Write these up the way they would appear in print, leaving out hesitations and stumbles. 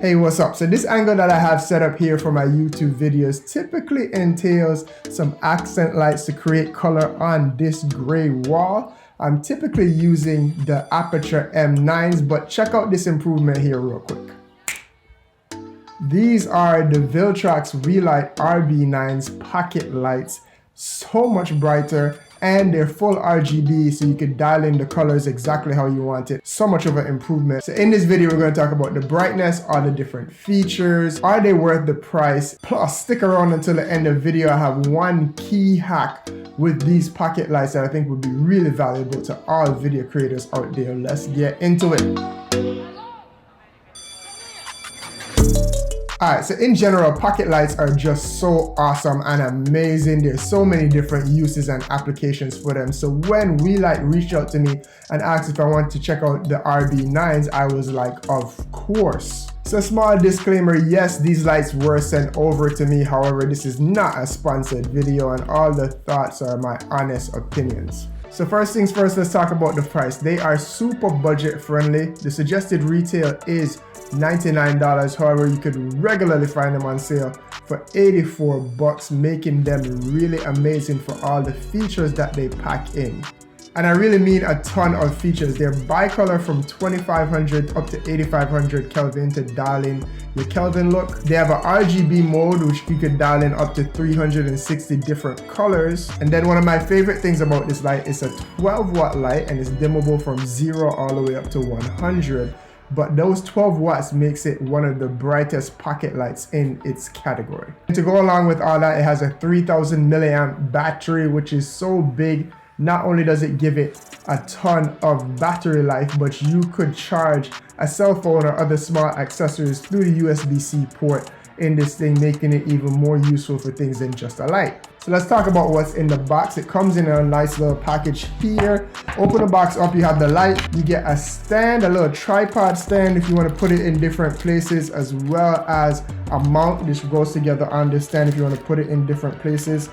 Hey, what's up? So this angle that I have set up here for my YouTube videos typically entails some accent lights to create color on this gray wall. I'm typically using the Aperture M9s, but check out this improvement here real quick. These are the Viltrox Weeylite RB9s pocket lights, so much brighter, and they're full RGB, so you could dial in the colors exactly how you want it. So much of an improvement. So in this video, we're going to talk about the brightness, all the different features, are they worth the price? Plus, stick around until the end of the video. I have one key hack with these pocket lights that I think would be really valuable to all video creators out there. Let's get into it. Alright, so in general, pocket lights are just so awesome and amazing. There's so many different uses and applications for them. So when Weeylite reached out to me and asked if I wanted to check out the RB9s, I was like, of course. So small disclaimer, yes, these lights were sent over to me. However, this is not a sponsored video and all the thoughts are my honest opinions. So first things first, let's talk about the price. They are super budget friendly. The suggested retail is $99. However, you could regularly find them on sale for $84, making them really amazing for all the features that they pack in. And I really mean a ton of features. They're bicolor from 2500 up to 8500 Kelvin to dial in your Kelvin look. They have a RGB mode, which you could dial in up to 360 different colors. And then one of my favorite things about this light is a 12-watt light, and it's dimmable from 0 all the way up to 100. But those 12 watts makes it one of the brightest pocket lights in its category. And to go along with all that, it has a 3000 milliamp battery, which is so big. Not only does it give it a ton of battery life, but you could charge a cell phone or other small accessories through the USB-C port in this thing, making it even more useful for things than just a light. So let's talk about what's in the box. It comes in a nice little package here. Open the box up, you have the light. You get a stand, a little tripod stand if you want to put it in different places, as well as a mount. This goes together on this stand if you want to put it in different places.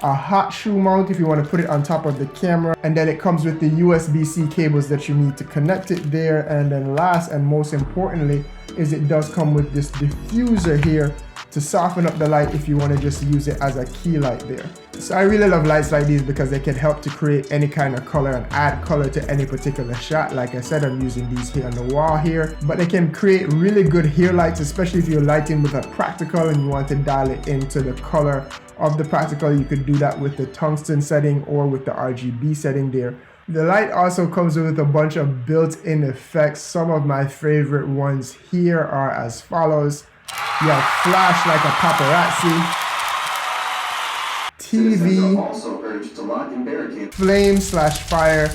A hot shoe mount if you want to put it on top of the camera, and then it comes with the USB-C cables that you need to connect it there. And then last and most importantly is it does come with this diffuser here to soften up the light if you want to just use it as a key light there. So I really love lights like these because they can help to create any kind of color and add color to any particular shot. Like I said, I'm using these here on the wall here, but they can create really good hair lights, especially if you're lighting with a practical and you want to dial it into the color of the practical. You could do that with the tungsten setting or with the RGB setting there. The light also comes with a bunch of built-in effects. Some of my favorite ones here are as follows. You have flash like a paparazzi, TV, flame/fire.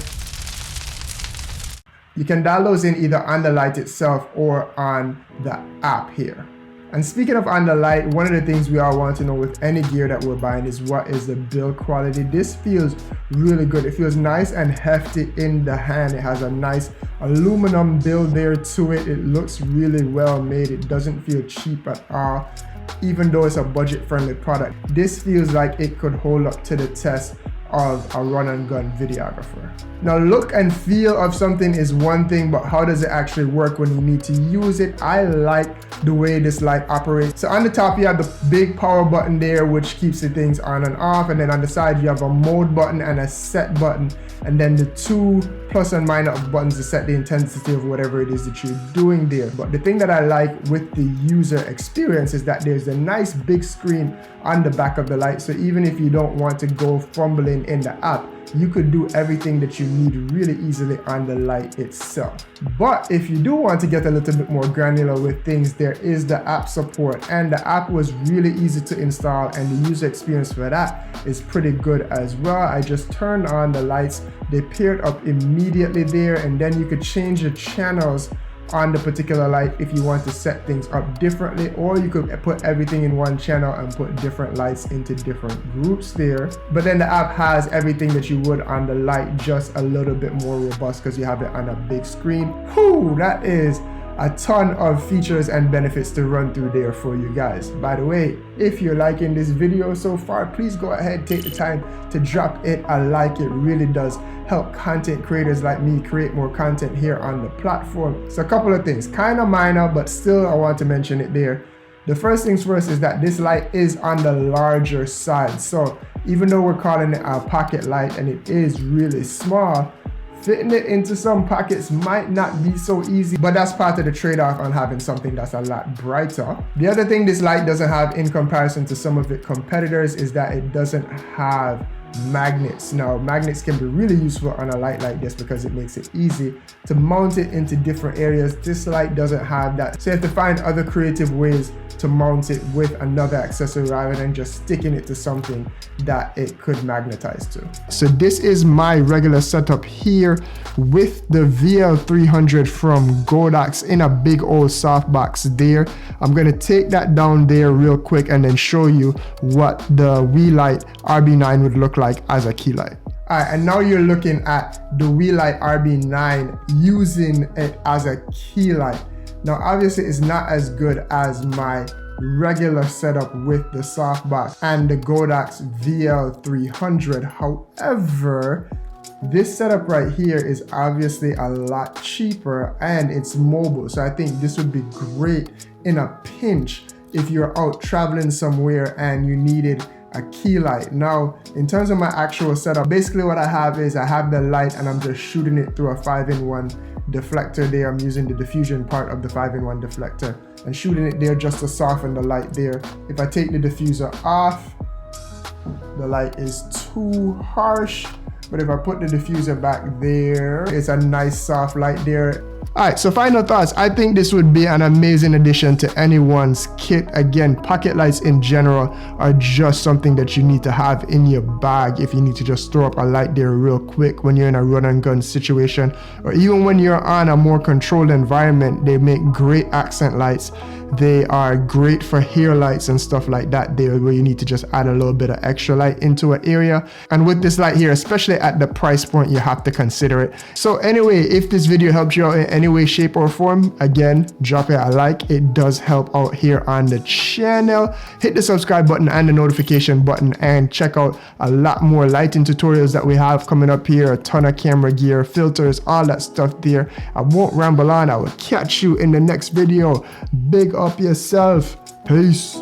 You can dial those in either on the light itself or on the app here. And speaking of on the light, one of the things we all want to know with any gear that we're buying is what is the build quality. This feels really good. It feels nice and hefty in the hand. It has a nice aluminum build there to it. It looks really well made. It doesn't feel cheap at all. Even though it's a budget friendly product, this feels like it could hold up to the test of a run and gun videographer. Now, look and feel of something is one thing, but how does it actually work when you need to use it? I like the way this light operates. So on the top you have the big power button there, which keeps the things on and off, and then on the side you have a mode button and a set button, and then the two plus and minus buttons to set the intensity of whatever it is that you're doing there. But the thing that I like with the user experience is that there's a nice big screen on the back of the light, so even if you don't want to go fumbling in the app, you could do everything that you need really easily on the light itself. But if you do want to get a little bit more granular with things, there is the app support, and the app was really easy to install, and the user experience for that is pretty good as well. I just turned on the lights, they paired up immediately there, and then you could change the channels on the particular light if you want to set things up differently, or you could put everything in one channel and put different lights into different groups there. But then the app has everything that you would on the light, just a little bit more robust because you have it on a big screen. Whew, that is a ton of features and benefits to run through there for you guys. By the way, if you're liking this video so far, please go ahead, take the time to drop it a like. It really does help content creators like me create more content here on the platform. So a couple of things, kind of minor, but still I want to mention it there. The first things first is that this light is on the larger side. So even though we're calling it a pocket light and it is really small, fitting it into some pockets might not be so easy, but that's part of the trade-off on having something that's a lot brighter. The other thing this light doesn't have in comparison to some of its competitors is that it doesn't have magnets. Now, magnets can be really useful on a light like this because it makes it easy to mount it into different areas. This light doesn't have that, so you have to find other creative ways to mount it with another accessory rather than just sticking it to something that it could magnetize to. So this is my regular setup here with the VL300 from Godox in a big old softbox there. I'm gonna take that down there real quick and then show you what the Weeylite RB9 would look like as a key light. All right, and now you're looking at the Weeylite RB9 using it as a key light. Now, obviously, it's not as good as my regular setup with the softbox and the Godox VL300. However, this setup right here is obviously a lot cheaper and it's mobile. So I think this would be great in a pinch if you're out traveling somewhere and you needed a key light. Now, in terms of my actual setup, basically what I have is I have the light and I'm just shooting it through a 5-in-1 deflector there. I'm using the diffusion part of the 5-in-1 deflector and shooting it there just to soften the light there. If I take the diffuser off, the light is too harsh, but if I put the diffuser back there, it's a nice soft light there. All right, so final thoughts. I think this would be an amazing addition to anyone's kit. Again, pocket lights in general are just something that you need to have in your bag if you need to just throw up a light there real quick when you're in a run and gun situation, or even when you're on a more controlled environment. They make great accent lights. They are great for hair lights and stuff like that there, where you need to just add a little bit of extra light into an area. And with this light here, especially at the price point, you have to consider it. So anyway, if this video helped you out in any way, shape or form, again, drop it a like. It does help out here on the channel. Hit the subscribe button and the notification button and check out a lot more lighting tutorials that we have coming up here. A ton of camera gear, filters, all that stuff there. I won't ramble on. I will catch you in the next video. Big up yourself. Peace.